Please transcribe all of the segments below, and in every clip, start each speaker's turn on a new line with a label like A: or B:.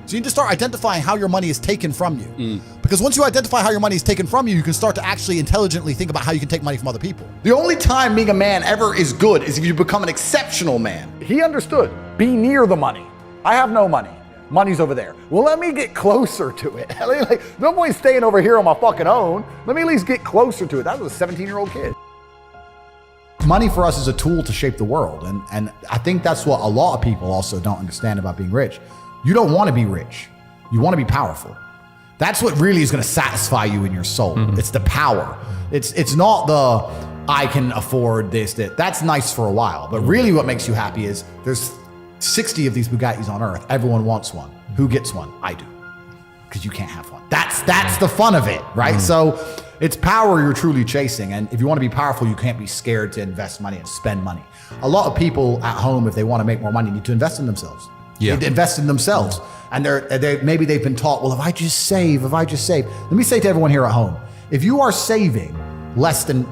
A: So you need to start identifying how your money is taken from you. Because once you identify how your money is taken from you, you can start to actually intelligently think about how you can take money from other people.
B: The only time being a man ever is good is if you become an exceptional man.
C: He understood. Be near the money. I have no money. Money's over there. Well, let me get closer to it. Like, no point staying over here on my fucking own. Let me at least get closer to it. That was a 17-year-old kid.
A: Money for us is a tool to shape the world. And I think that's what a lot of people also don't understand about being rich. You don't want to be rich. You want to be powerful. That's what really is going to satisfy you in your soul. It's the power. It's not the, I can afford this, that. That's nice for a while. But really what makes you happy is there's 60 of these Bugattis on earth. Everyone wants one. Who gets one? I do. Because you can't have one. That's the fun of it, right? So it's power you're truly chasing. And if you want to be powerful, you can't be scared to invest money and spend money. A lot of people at home, if they want to make more money, need to invest in themselves.
D: Yeah.
A: They invest in themselves. And maybe they've been taught, well, if I just save. Let me say to everyone here at home, if you are saving less than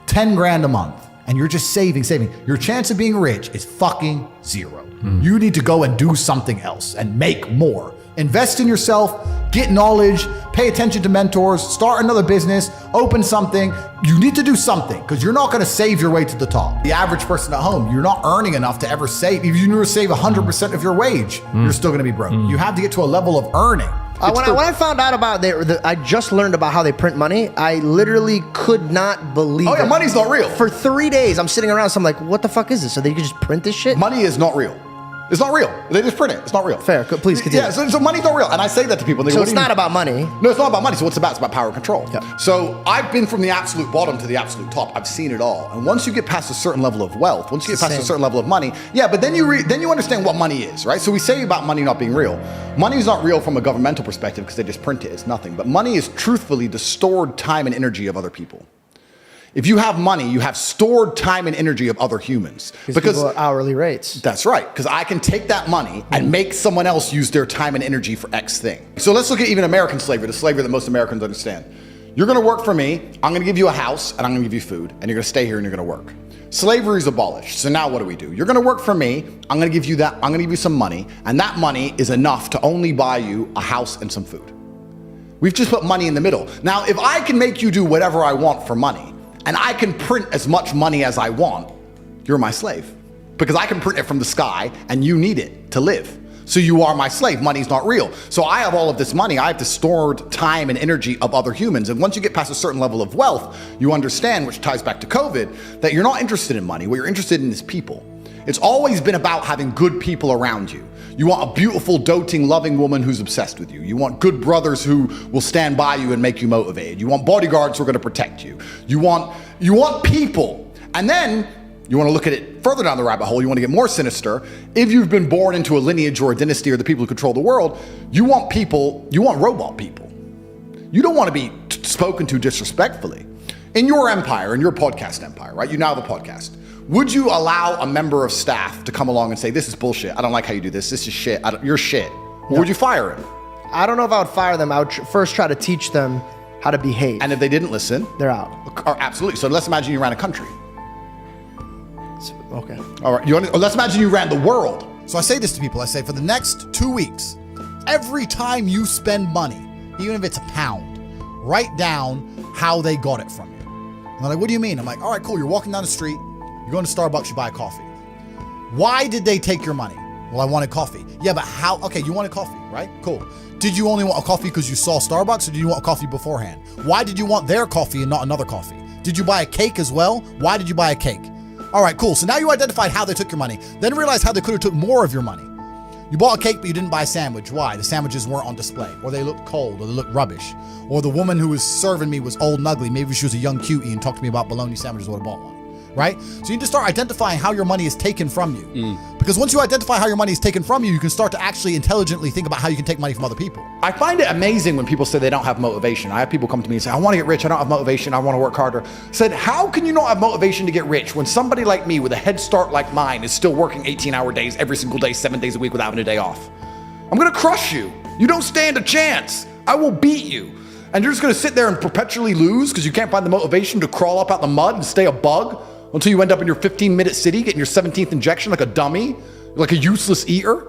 A: 10 grand a month and you're just saving, your chance of being rich is fucking zero. You need to go and do something else and make more. Invest in yourself, get knowledge, pay attention to mentors, start another business, open something. You need to do something because you're not going to save your way to the top. The average person at home, you're not earning enough to ever save. If you never save 100% of your wage, you're still going to be broke. You have to get to a level of earning.
E: When I found out about I just learned about how they print money. I literally could not believe it.
B: Money's not real.
E: For 3 days, I'm sitting around, so I'm like, what the fuck is this? So they could just print this shit?
B: Money is not real. It's not real. They just print it. It's not real.
E: Fair. Please continue.
B: Yeah, so money's not real. And I say that to people. They go,
E: So it's not about money.
B: No, it's not about money. So what's it about? It's about power and control.
E: Yeah.
B: So I've been from the absolute bottom to the absolute top. I've seen it all. And once you get past a certain level of wealth, once you get past a certain level of money, but then you understand what money is, right? So we say about money not being real. Money is not real from a governmental perspective because they just print it. It's nothing. But money is truthfully the stored time and energy of other people. If you have money, you have stored time and energy of other humans.
E: Because people are hourly rates.
B: That's right, because I can take that money and make someone else use their time and energy for X thing. So let's look at even American slavery, the slavery that most Americans understand. You're gonna work for me, I'm gonna give you a house, and I'm gonna give you food, and you're gonna stay here and you're gonna work. Slavery is abolished, so now what do? You're gonna work for me, I'm gonna give you that, I'm gonna give you some money, and that money is enough to only buy you a house and some food. We've just put money in the middle. Now, if I can make you do whatever I want for money, and I can print as much money as I want, you're my slave. Because I can print it from the sky and you need it to live. So you are my slave. Money's not real. So I have all of this money. I have the stored time and energy of other humans. And once you get past a certain level of wealth, you understand, which ties back to COVID, that you're not interested in money. What you're interested in is people. It's always been about having good people around you. You want a beautiful, doting, loving woman who's obsessed with you. You want good brothers who will stand by you and make you motivated. You want bodyguards who are going to protect you. You want people. And then you want to look at it further down the rabbit hole. You want to get more sinister. If you've been born into a lineage or a dynasty or the people who control the world, you want robot people. You don't want to be spoken to disrespectfully. In your empire, in your podcast empire, right? You now have a podcast. Would you allow a member of staff to come along and say, this is bullshit, I don't like how you do this, this is shit, you're shit? Or would you fire him?
E: I don't know if I would fire them. I would first try to teach them how to behave.
B: And if they didn't listen?
E: They're out.
B: Absolutely. So let's imagine you ran a country.
E: Okay.
B: All right. Let's imagine you ran the world.
A: So I say this to people. I say for the next 2 weeks, every time you spend money, even if it's a pound, write down how they got it from you. And they're like, what do you mean? I'm like, all right, cool. You're walking down the street. You're going to Starbucks, you buy a coffee. Why did they take your money? Well, I wanted coffee. Yeah, but how? Okay, you wanted coffee, right? Cool. Did you only want a coffee because you saw Starbucks, or did you want a coffee beforehand? Why did you want their coffee and not another coffee? Did you buy a cake as well? Why did you buy a cake? All right, cool. So now you identified how they took your money. Then realize how they could have took more of your money. You bought a cake, but you didn't buy a sandwich. Why? The sandwiches weren't on display, or they looked cold, or they looked rubbish. Or the woman who was serving me was old and ugly. Maybe she was a young cutie and talked to me about bologna sandwiches, would have bought one. Right? So you need to start identifying how your money is taken from you. Because once you identify how your money is taken from you, you can start to actually intelligently think about how you can take money from other people.
B: I find it amazing when people say they don't have motivation. I have people come to me and say, I want to get rich, I don't have motivation, I want to work harder. I said, how can you not have motivation to get rich when somebody like me with a head start like mine is still working 18-hour days every single day, 7 days a week without having a day off? I'm going to crush you. You don't stand a chance. I will beat you. And you're just going to sit there and perpetually lose because you can't find the motivation to crawl up out the mud and stay a bug until you end up in your 15-minute city getting your 17th injection like a dummy, like a useless eater.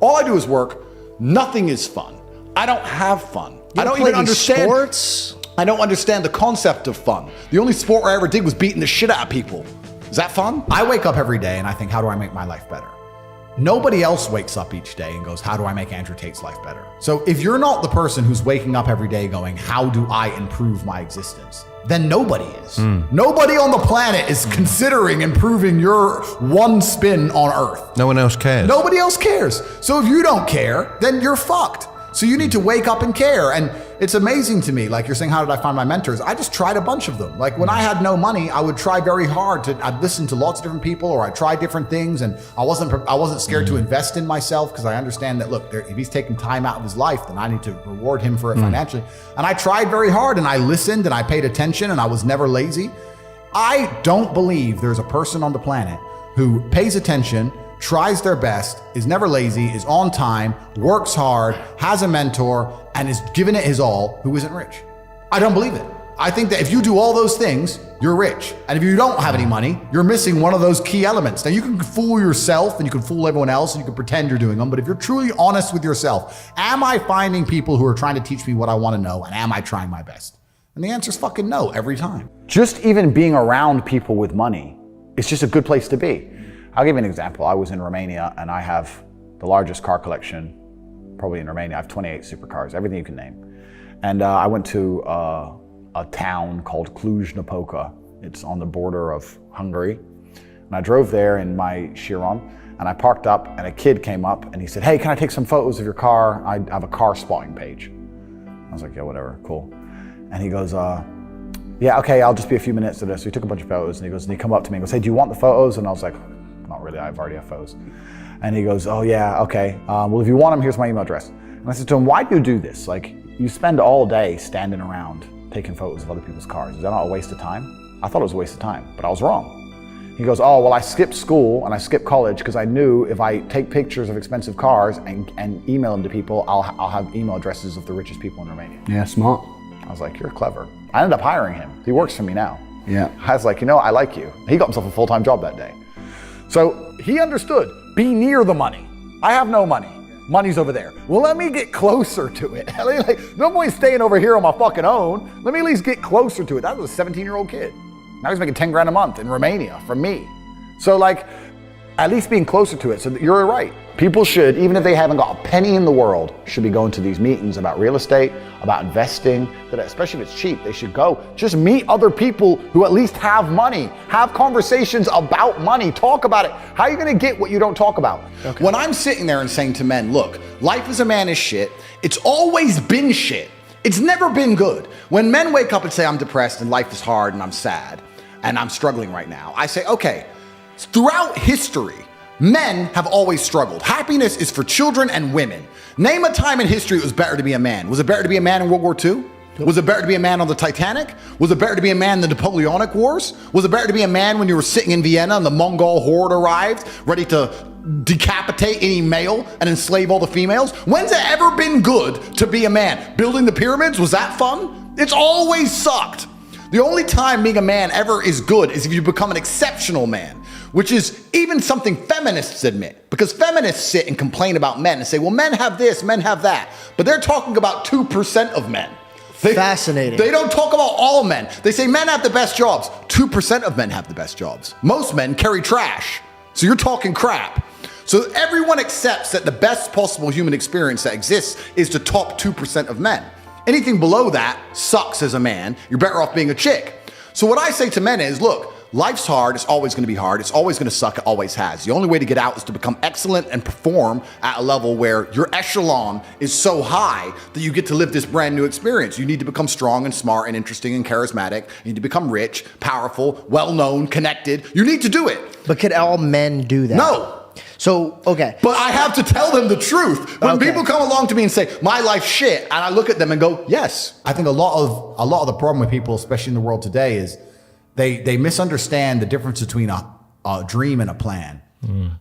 B: All I do is work. Nothing is fun. I don't have fun. I don't
E: play
B: even
E: any
B: understand
E: sports.
B: I don't understand the concept of fun. The only sport I ever did was beating the shit out of people. Is that fun?
A: I wake up every day and I think, how do I make my life better? Nobody else wakes up each day and goes, how do I make Andrew Tate's life better? So if you're not the person who's waking up every day going, how do I improve my existence? Then nobody is. Nobody on the planet is considering improving your one spin on Earth.
D: No one else cares.
A: Nobody else cares. So if you don't care, then you're fucked. So you need to wake up and care. And it's amazing to me, like you're saying, how did I find my mentors? I just tried a bunch of them. Like when I had no money, I would try very hard I'd listen to lots of different people, or I'd try different things. And I wasn't scared to invest in myself, because I understand that, look, if he's taking time out of his life, then I need to reward him for it financially. And I tried very hard, and I listened, and I paid attention, and I was never lazy. I don't believe there's a person on the planet who pays attention, tries their best, is never lazy, is on time, works hard, has a mentor, and is giving it his all, who isn't rich. I don't believe it. I think that if you do all those things, you're rich. And if you don't have any money, you're missing one of those key elements. Now, you can fool yourself and you can fool everyone else and you can pretend you're doing them, but if you're truly honest with yourself, am I finding people who are trying to teach me what I want to know, and am I trying my best? And the answer is fucking no every time.
C: Just even being around people with money is just a good place to be. I'll give you an example. I was in Romania and I have the largest car collection probably in Romania. I have 28 supercars, everything you can name. And I went to a town called Cluj-Napoca. It's on the border of Hungary. And I drove there in my Chiron, and I parked up, and a kid came up and he said, hey, can I take some photos of your car? I have a car spotting page. I was like, yeah, whatever, cool. And he goes, yeah, okay, I'll just be a few minutes to this. So he took a bunch of photos, and he come up to me and goes, hey, do you want the photos? And I was like, not really, I've already have photos. And he goes, oh yeah, okay. Well, if you want them, here's my email address. And I said to him, why do you do this? Like, you spend all day standing around taking photos of other people's cars. Is that not a waste of time? I thought it was a waste of time, but I was wrong. He goes, oh, well, I skipped school and I skipped college because I knew if I take pictures of expensive cars and email them to people, I'll have email addresses of the richest people in Romania.
E: Yeah, smart.
C: I was like, you're clever. I ended up hiring him. He works for me now.
E: Yeah.
C: I was like, I like you. He got himself a full-time job that day. So he understood, be near the money. I have no money. Money's over there. Well, let me get closer to it. Like, no point staying over here on my fucking own. Let me at least get closer to it. That was a 17-year-old kid. Now he's making 10 grand a month in Romania from me. So like, at least being closer to it. So you're right. People should, even if they haven't got a penny in the world, should be going to these meetings about real estate, about investing, that especially if it's cheap, they should go. Just meet other people who at least have money. Have conversations about money. Talk about it. How are you going to get what you don't talk about?
B: Okay. When I'm sitting there and saying to men, look, life as a man is shit. It's always been shit. It's never been good. When men wake up and say, I'm depressed and life is hard and I'm sad and I'm struggling right now, I say, okay, throughout history, men have always struggled. Happiness is for children and women. Name a time in history it was better to be a man. Was it better to be a man in World War II? Was it better to be a man on the Titanic? Was it better to be a man in the Napoleonic Wars? Was it better to be a man when you were sitting in Vienna and the Mongol horde arrived, ready to decapitate any male and enslave all the females? When's it ever been good to be a man? Building the pyramids, was that fun? It's always sucked. The only time being a man ever is good is if you become an exceptional man, which is even something feminists admit, because feminists sit and complain about men and say, well, men have this, men have that, but they're talking about 2% of men.
E: Fascinating.
B: They don't talk about all men. They say men have the best jobs. 2% of men have the best jobs. Most men carry trash. So you're talking crap. So everyone accepts that the best possible human experience that exists is the top 2% of men. Anything below that sucks as a man. You're better off being a chick. So what I say to men is, look, life's hard. It's always going to be hard. It's always going to suck. It always has. The only way to get out is to become excellent and perform at a level where your echelon is so high that you get to live this brand new experience. You need to become strong and smart and interesting and charismatic. You need to become rich, powerful, well-known, connected. You need to do it.
E: But can all men do that?
B: No.
E: So, okay.
B: But I have to tell them the truth. When people come along to me and say, my life's shit, and I look at them and go, yes.
A: I think a lot of the problem with people, especially in the world today, is they misunderstand the difference between a dream and a plan.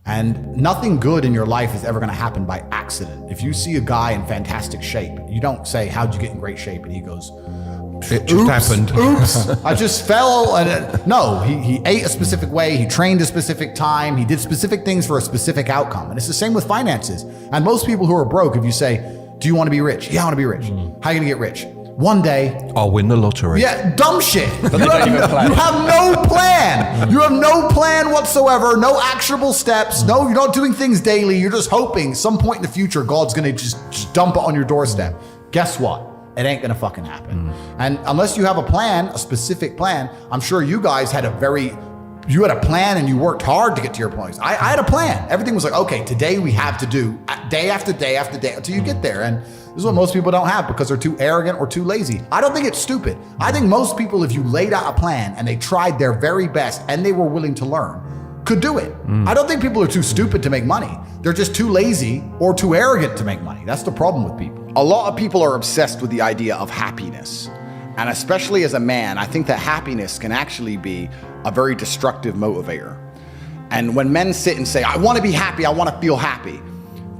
A: And nothing good in your life is ever going to happen by accident. If you see a guy in fantastic shape, you don't say, how'd you get in great shape? And he goes,
D: It just happened.
A: Oops. I just fell. And no, he ate a specific way. He trained a specific time. He did specific things for a specific outcome. And it's the same with finances. And most people who are broke, if you say, do you want to be rich? Yeah, I want to be rich. How are you going to get rich? One day.
D: I'll win the lottery.
A: Yeah, dumb shit. You have no plan. You have no plan whatsoever. No actionable steps. No, you're not doing things daily. You're just hoping some point in the future, God's going to just dump it on your doorstep. Guess what? It ain't gonna fucking happen. And unless you have a plan, a specific plan, I'm sure you guys had you had a plan and you worked hard to get to your points. I had a plan. Everything was like, okay, today we have to do day after day after day until you get there. And this is what most people don't have because they're too arrogant or too lazy. I don't think it's stupid. I think most people, if you laid out a plan and they tried their very best and they were willing to learn, could do it. I don't think people are too stupid to make money. They're just too lazy or too arrogant to make money. That's the problem with people.
B: A lot of people are obsessed with the idea of happiness. And especially as a man, I think that happiness can actually be a very destructive motivator. And when men sit and say, I want to be happy, I want to feel happy.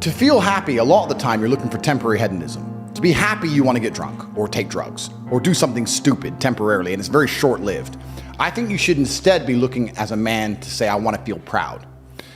B: To feel happy, a lot of the time, you're looking for temporary hedonism. To be happy, you want to get drunk or take drugs or do something stupid temporarily, and it's very short-lived. I think you should instead be looking as a man to say, I want to feel proud.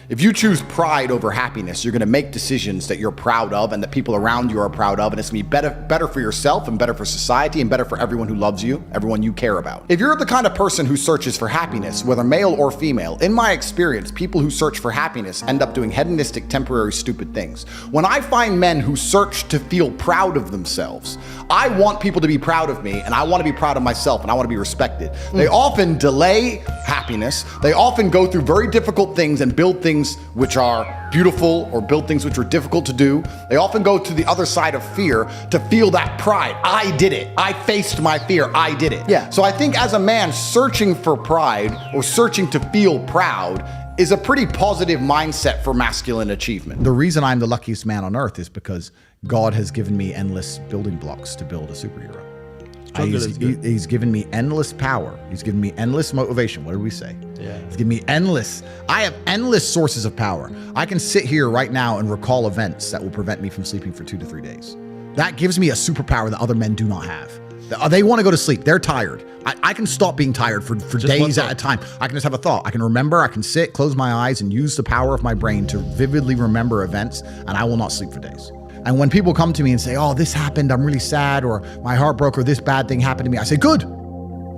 B: If you choose pride over happiness, you're going to make decisions that you're proud of and that people around you are proud of, and it's going to be better for yourself and better for society and better for everyone who loves you, everyone you care about. If you're the kind of person who searches for happiness, whether male or female, in my experience, people who search for happiness end up doing hedonistic, temporary, stupid things. When I find men who search to feel proud of themselves, I want people to be proud of me, and I want to be proud of myself, and I want to be respected. They often delay happiness. They often go through very difficult things and build things which are beautiful or build things which are difficult to do. They often go to the other side of fear to feel that pride. I did it. I faced my fear. I did it.
E: Yeah.
B: So I think as a man, searching for pride or searching to feel proud is a pretty positive mindset for masculine achievement.
A: The reason I'm the luckiest man on earth is because God has given me endless building blocks to build a superhero. He's given me endless power. He's given me endless motivation. What did we say? Yeah. He's given me I have endless sources of power. I can sit here right now and recall events that will prevent me from sleeping for 2 to 3 days. That gives me a superpower that other men do not have. They want to go to sleep. They're tired. I can stop being tired for days at a time. I can just have a thought. I can remember, I can sit, close my eyes, and use the power of my brain to vividly remember events, and I will not sleep for days. And when people come to me and say, oh, this happened, I'm really sad, or my heart broke, or this bad thing happened to me, I say, good.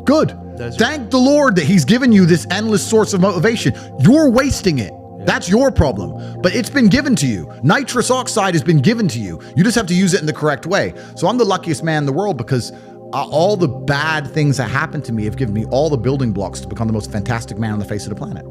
A: Thank the Lord that he's given you this endless source of motivation. You're wasting it. That's your problem. But it's been given to you. Nitrous oxide has been given to you. You just have to use it in the correct way. So I'm the luckiest man in the world because all the bad things that happened to me have given me all the building blocks to become the most fantastic man on the face of the planet.